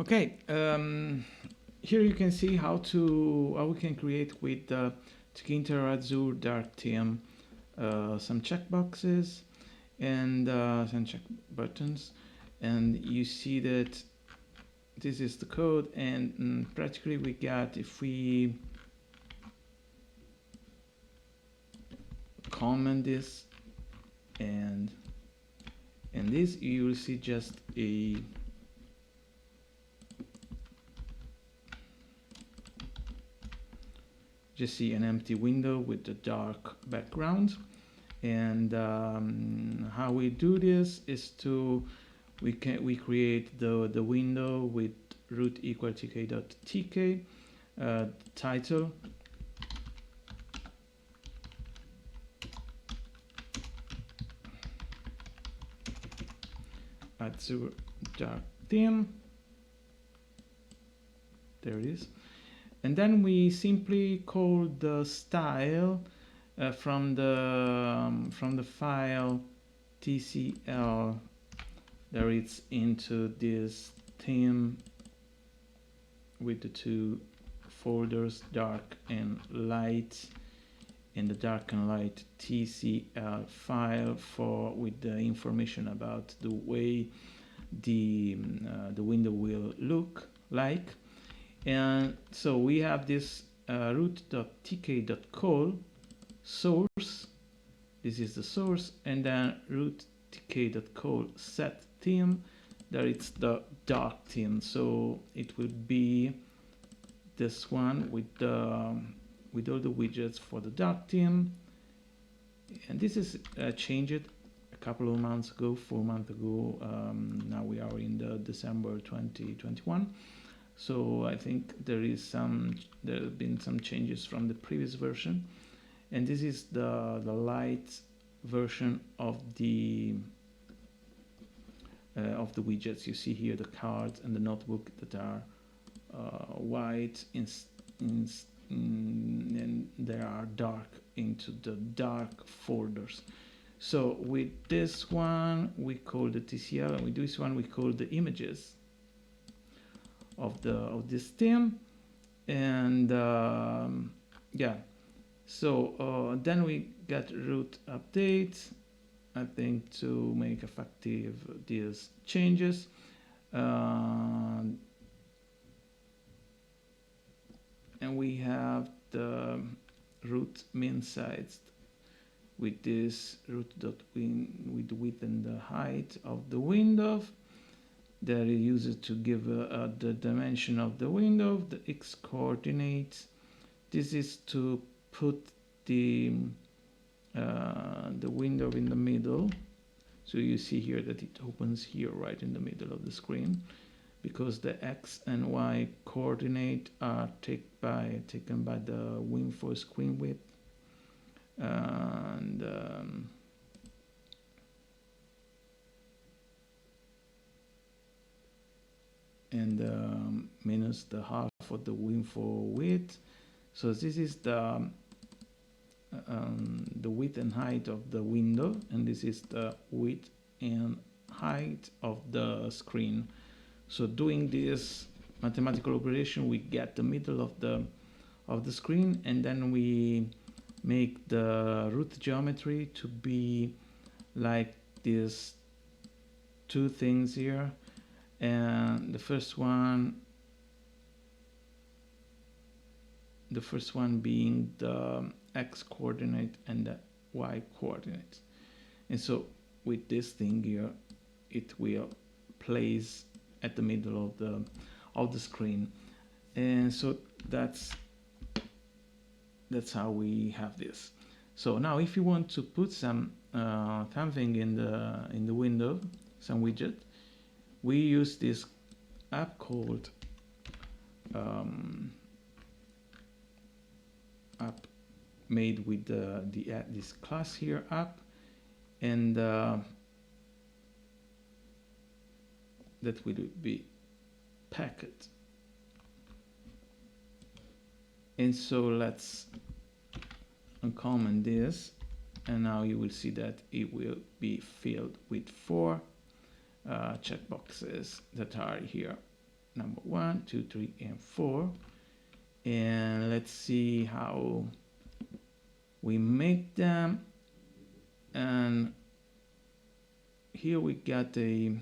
Okay, here you can see how we can create with the Tkinter Azure dark theme some checkboxes and some check buttons, and you see that this is the code, and practically we got, if we comment this and this, you will see just an empty window with the dark background. And how we do this is we create the window with root equal tk.tk, title, Azure dark theme. There it is. And then we simply call the style from the file tcl that it's into this theme with the two folders, dark and light, and the dark and light tcl file with the information about the way the window will look like. And so we have this root.tk.call source. This is the source, and then root.tk.call set theme. There it's the dark theme, so it will be this one with all the widgets for the dark theme. And this is changed a couple of months ago, 4 months ago. Now we are in the December 2021. So I think there have been some changes from the previous version, and this is the light version of the widgets. You see here the cards and the notebook that are white and they are dark into the dark folders. So with this one we call the TCL, and with this one we call the images of this theme. And yeah, so then we get root update, I think, to make effective these changes. And we have the root min size with this root.win with the width and the height of the window. That it uses to give the dimension of the window, the x coordinates. This is to put the window in the middle. So you see here that it opens here right in the middle of the screen, because the x and y coordinate are taken by the win for screen width. And minus the half of the win for width. So this is the width and height of the window, and this is the width and height of the screen. So doing this mathematical operation, we get the middle of the screen, and then we make the root geometry to be like these two things here. And the first one being the x coordinate and the y coordinate. And so with this thing here, it will place at the middle of the screen. And so that's how we have this. So now if you want to put some something in the window, some widget, we use this app called app made with this class here, app, and that will be packet. And so let's uncomment this, and now you will see that it will be filled with 4 checkboxes that are here number 1, 2, 3, and 4. And let's see how we make them. And here we got the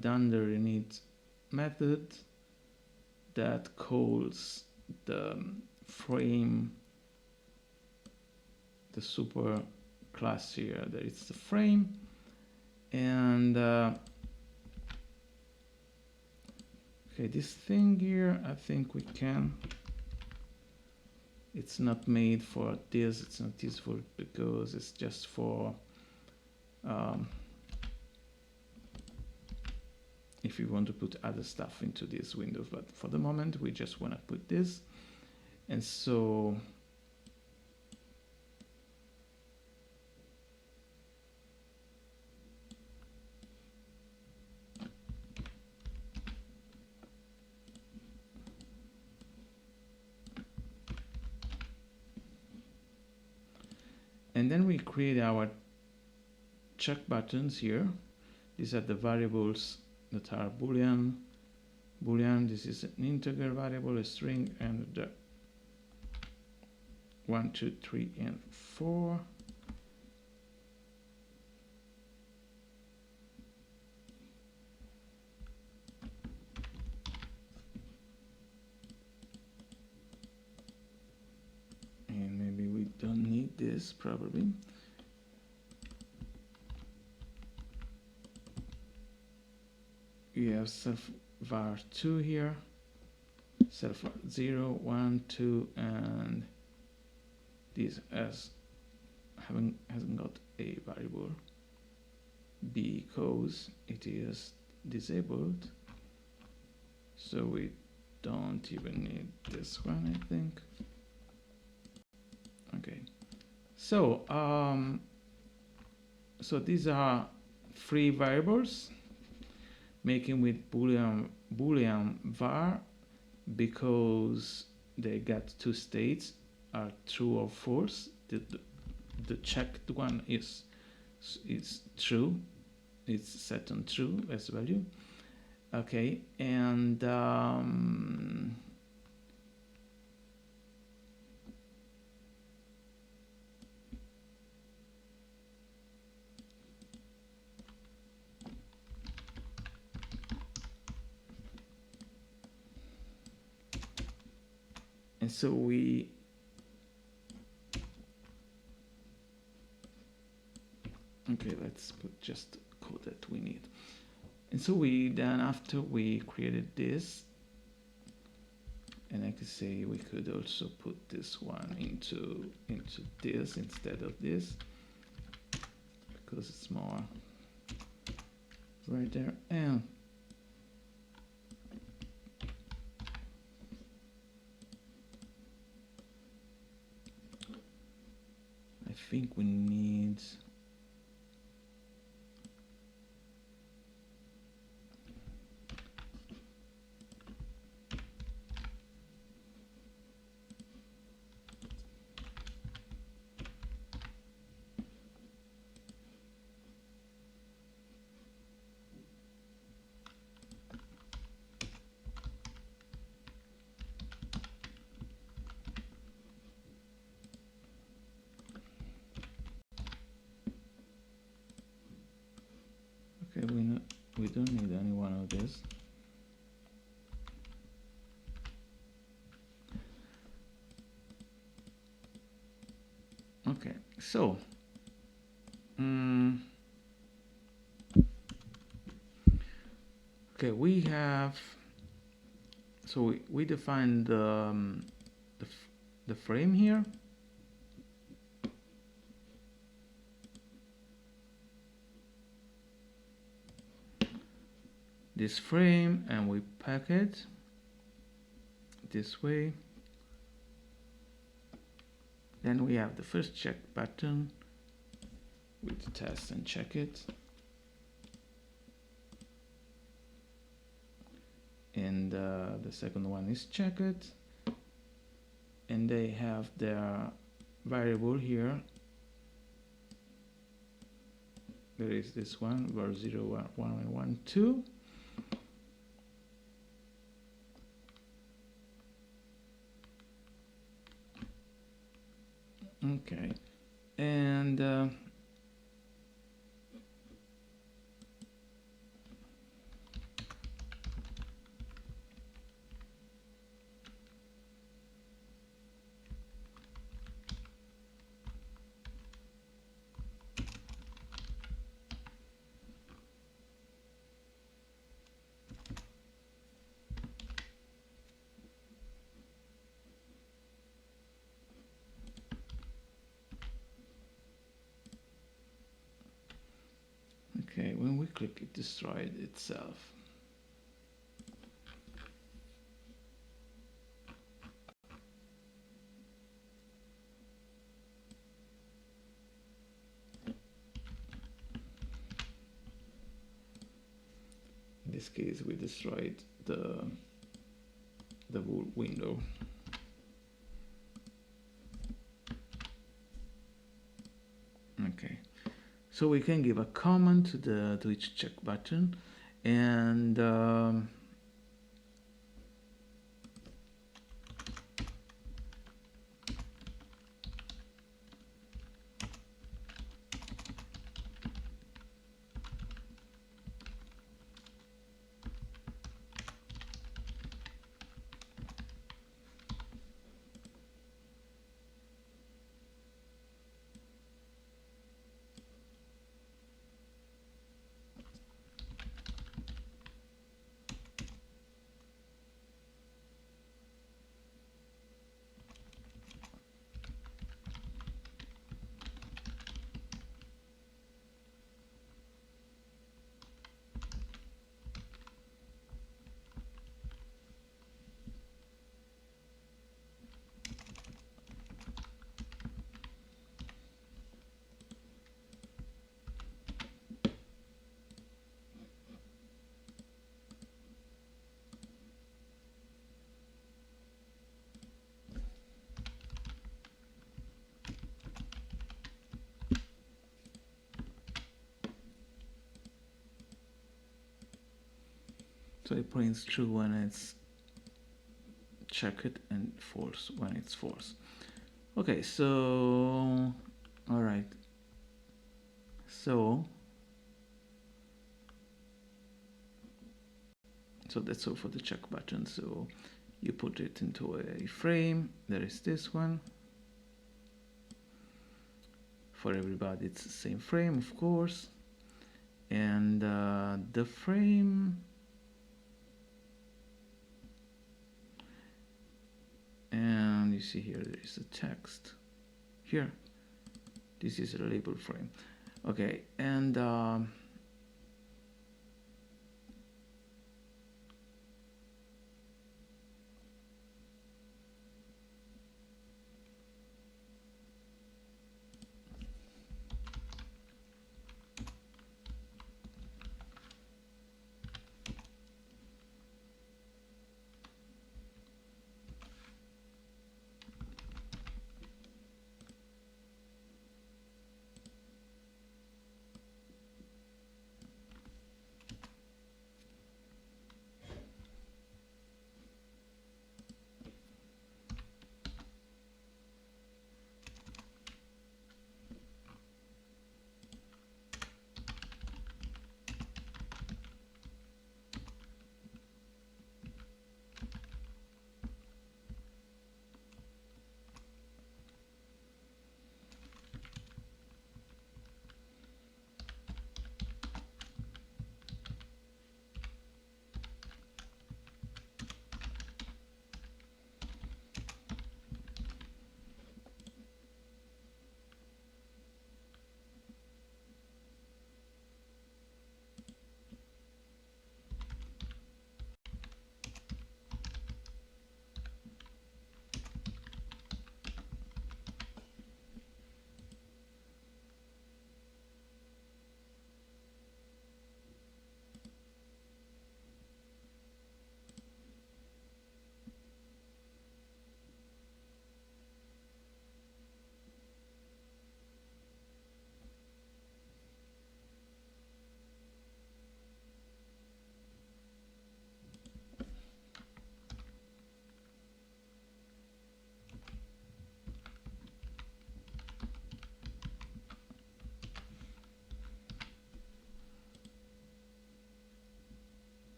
dunder init method that calls the frame, the super class here, that it's the frame. And okay, this thing here, I think we can, it's not made for this, it's not useful because it's just for if you want to put other stuff into this window, but for the moment we just want to put this. And so and then we create our check buttons here. These are the variables that are boolean. This is an integer variable, a string, and the 1, 2, 3, and 4. And maybe we don't need this, probably. You have self var 2 here, self var 0, 1, 2, and this hasn't got a variable because it is disabled, so we don't even need this one, I think. Okay, so so these are 3 variables, making with boolean var, because they got 2 states, are true or false. The checked one is true, it's set on true as value. Okay, and so we let's put just the code that we need. And so we then, after we created this, and I could say we could also put this one into this instead of this, because it's more right there. And I think we need we don't need any one of this. Okay, so okay, we have, so we defined the frame here. This frame, and we pack it this way. Then we have the first check button with test and check it, and the second one is check it, and they have their variable here Where is this one? Var 0, 1, 1, 2. Okay, and okay, when we click it destroyed itself. In this case, we destroyed the whole window. Okay, so we can give a command to each check button, and so it prints true when it's checked and false when it's false. Okay, so all right, so that's all for the check button. So you put it into a frame. There is this one. For everybody it's the same frame, of course, and the frame, and you see here there is a text here. This is a label frame. Okay, and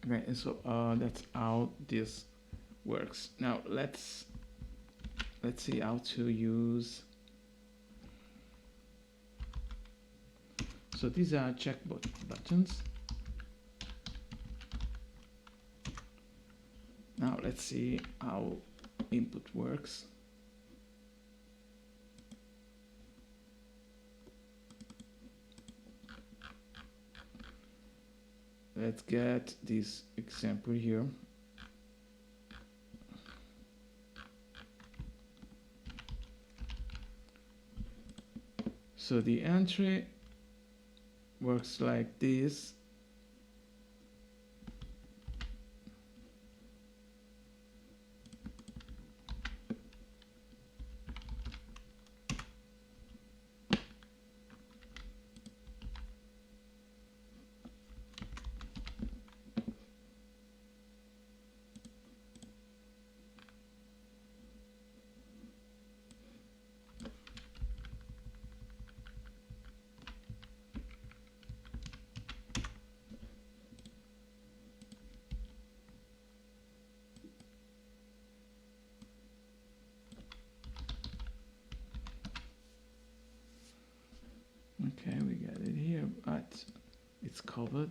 Okay, so that's how this works. Now let's see how to use. So these are check buttons. Now let's see how input works. Let's get this example here. So the entry works like this. Okay, we got it here, but it's covered.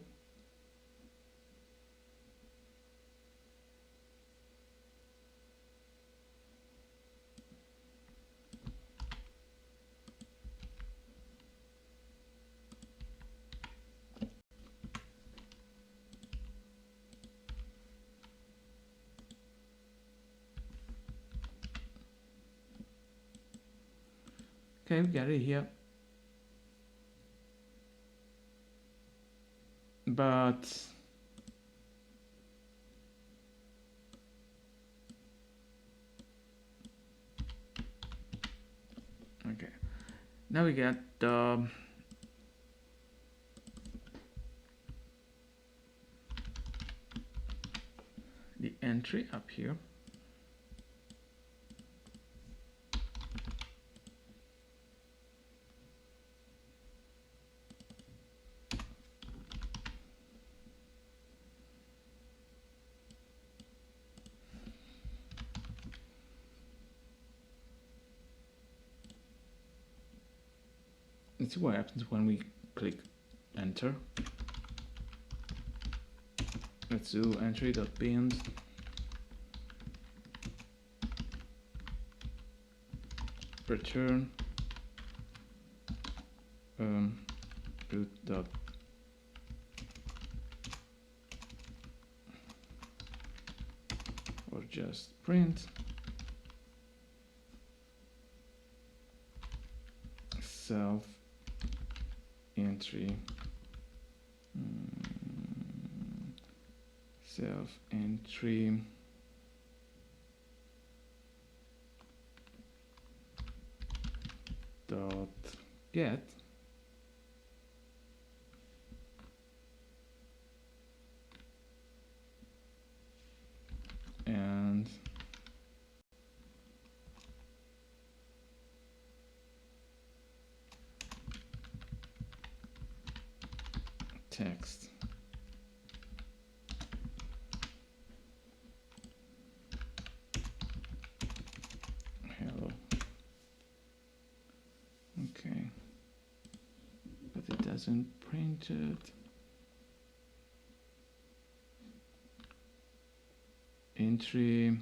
Okay, we got it here. But okay, now we get the entry up here. Let's see what happens when we click enter. Let's do entry.bind return root dot or just print self entry self entry dot get and text. Hello. Okay, but it doesn't print it. Entry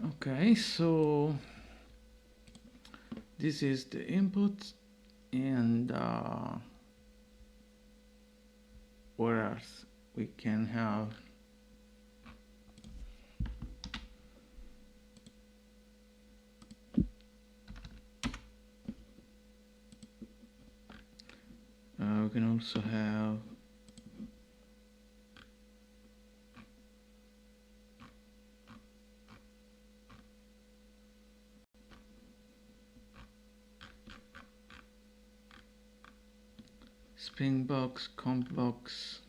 Okay, so this is the input, and what else we can have? We can also have spring box, comp box,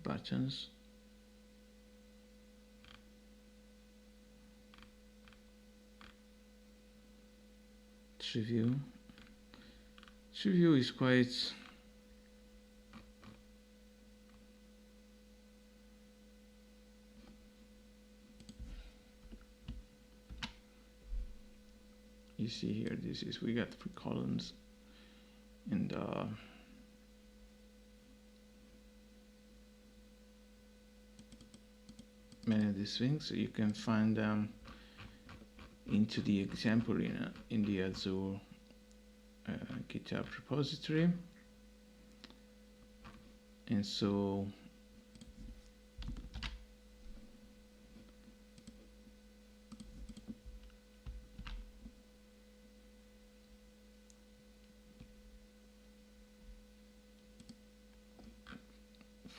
buttons, tree view. Tree view is quite you see here, this is, we got 3 columns, and many of these things, so you can find them into the example in the Azure GitHub repository. And so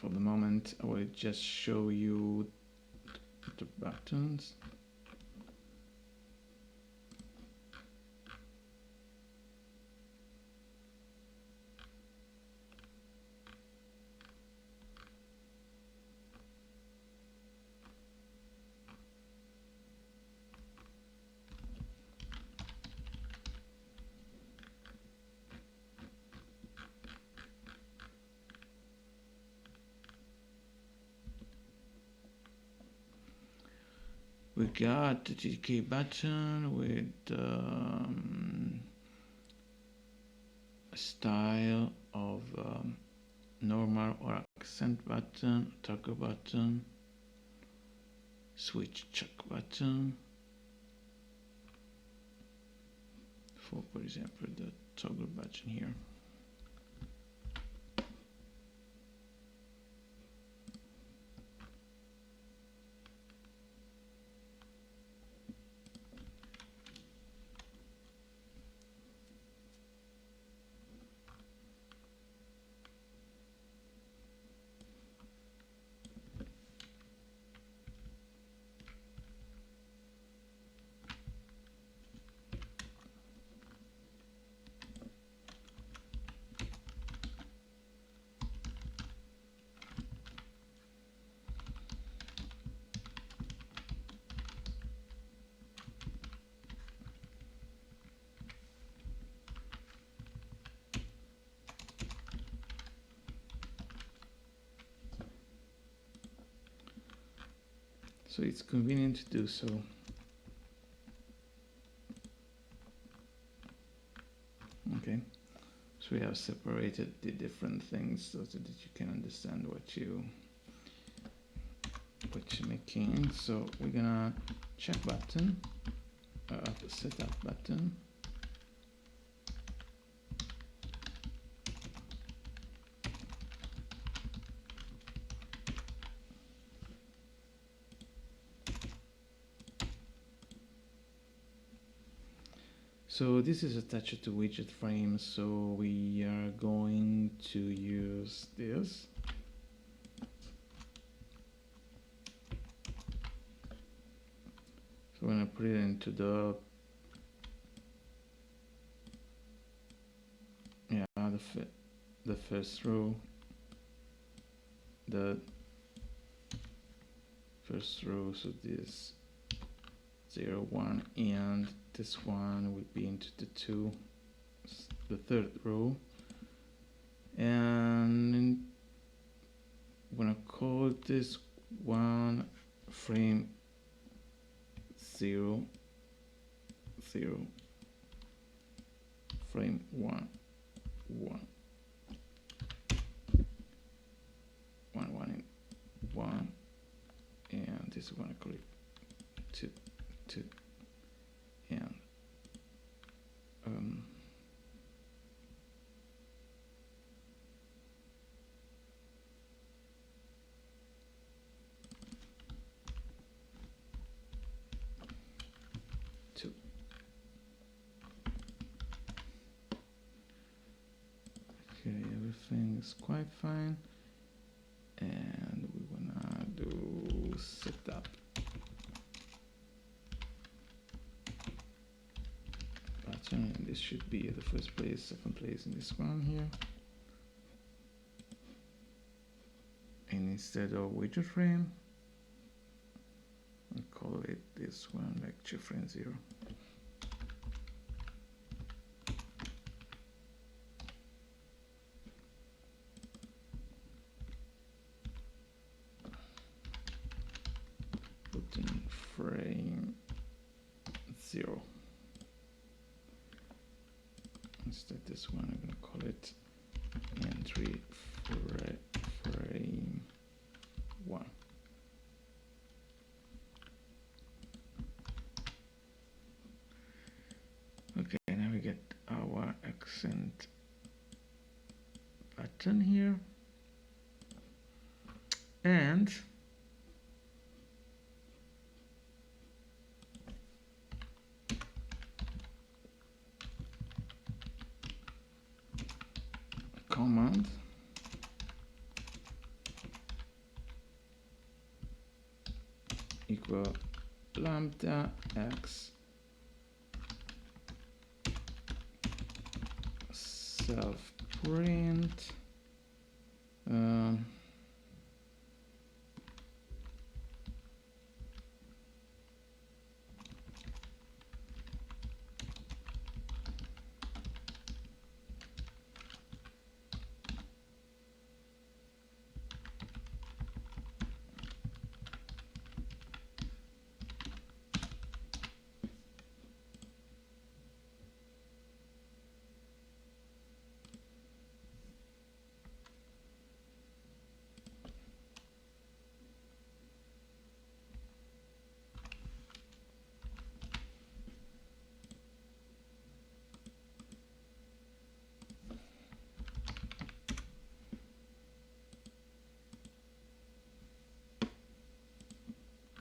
for the moment, I will just show you the buttons. We got the TK button with a style of normal or accent button, toggle button, switch check button. For example, the toggle button here. So it's convenient to do so. Okay, so we have separated the different things so that you can understand what you're making. So we're gonna check button, setup button. So this is attached to widget frame, so we are going to use this. So I'm going to put it into the first row, so this 0, 1, and this one will be into the third row, and I'm gonna call this one frame 0, 0, frame 1, 1, 1, 1, and 1, and this, we're gonna call it 2, 2, and 2. Okay, everything is quite fine, and we wanna do setup button, and this should be at the first place, second place in this one here. And instead of widget frame, I'll call it this one lecture frame 0. Button frame 0. Instead this one, I'm gonna call it entry frame 1. Okay, now we get our accent button here, and command equal lambda x self print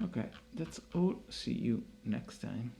Okay, that's all. See you next time.